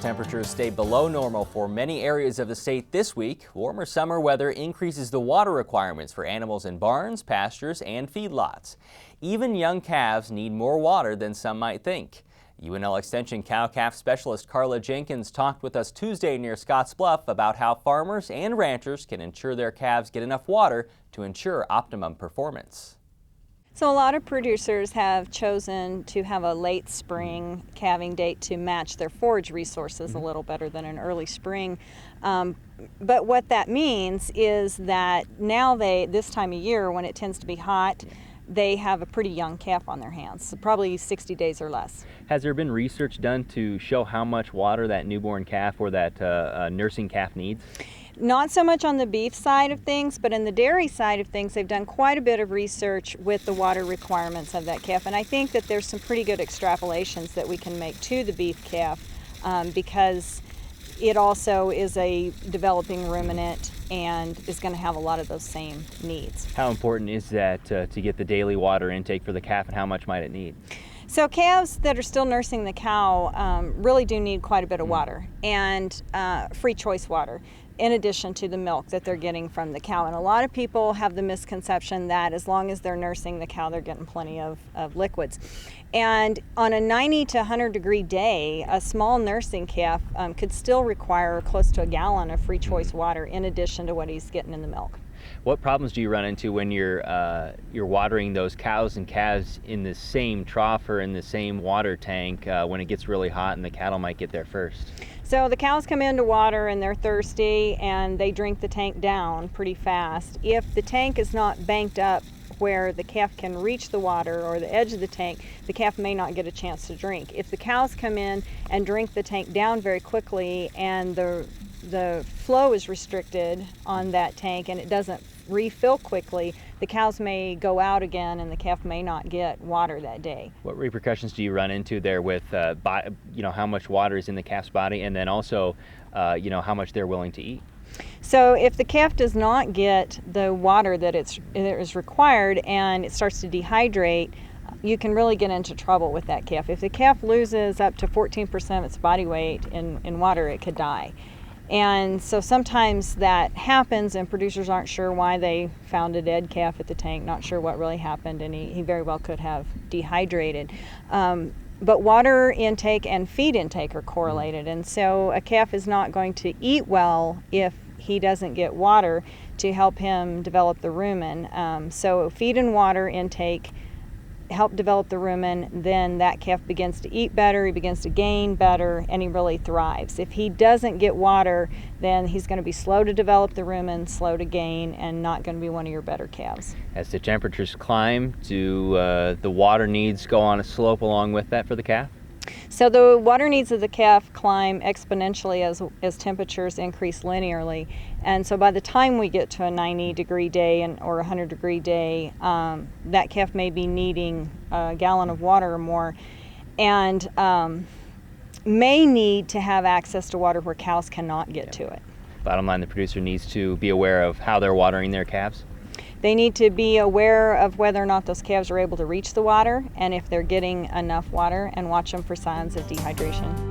temperatures stay below normal for many areas of the state this week. Warmer summer weather increases the water requirements for animals in barns, pastures, and feedlots. Even young calves need more water than some might think. UNL Extension cow-calf specialist Karla Jenkins talked with us Tuesday near Scottsbluff about how farmers and ranchers can ensure their calves get enough water to ensure optimum performance. So a lot of producers have chosen to have a late spring calving date to match their forage resources a little better than an early spring. But what that means is that now this time of year when it tends to be hot, they have a pretty young calf on their hands, so probably 60 days or less. Has there been research done to show how much water that newborn calf or that nursing calf needs? Not so much on the beef side of things, but in the dairy side of things, they've done quite a bit of research with the water requirements of that calf. And I think that there's some pretty good extrapolations that we can make to the beef calf because it also is a developing ruminant and is going to have a lot of those same needs. How important is that to get the daily water intake for the calf, and how much might it need? So calves that are still nursing the cow really do need quite a bit of water, and free choice water, in addition to the milk that they're getting from the cow. And a lot of people have the misconception that as long as they're nursing the cow, they're getting plenty of liquids. And on a 90 to 100 degree day, a small nursing calf could still require close to a gallon of free choice water in addition to what he's getting in the milk. What problems do you run into when you're watering those cows and calves in the same trough or in the same water tank when it gets really hot and the cattle might get there first? So the cows come in to water and they're thirsty and they drink the tank down pretty fast. If the tank is not banked up where the calf can reach the water or the edge of the tank, the calf may not get a chance to drink. If the cows come in and drink the tank down very quickly and the flow is restricted on that tank and it doesn't refill quickly, the cows may go out again and the calf may not get water that day. What repercussions do you run into there with how much water is in the calf's body, and then also how much they're willing to eat? So if the calf does not get the water that is required and it starts to dehydrate, you can really get into trouble with that calf. If the calf loses up to 14% of its body weight in water, it could die. And so sometimes that happens and producers aren't sure why they found a dead calf at the tank, not sure what really happened, and he very well could have dehydrated. But water intake and feed intake are correlated, and so a calf is not going to eat well if he doesn't get water to help him develop the rumen. So feed and water intake help develop the rumen, then that calf begins to eat better, he begins to gain better, and he really thrives. If he doesn't get water, then he's going to be slow to develop the rumen, slow to gain, and not going to be one of your better calves. As the temperatures climb, do the water needs go on a slope along with that for the calf? So the water needs of the calf climb exponentially as temperatures increase linearly, and so by the time we get to a 90 degree day or a 100 degree day, that calf may be needing a gallon of water or more, and may need to have access to water where cows cannot get to it. Bottom line, the producer needs to be aware of how they're watering their calves. They need to be aware of whether or not those calves are able to reach the water and if they're getting enough water, and watch them for signs of dehydration.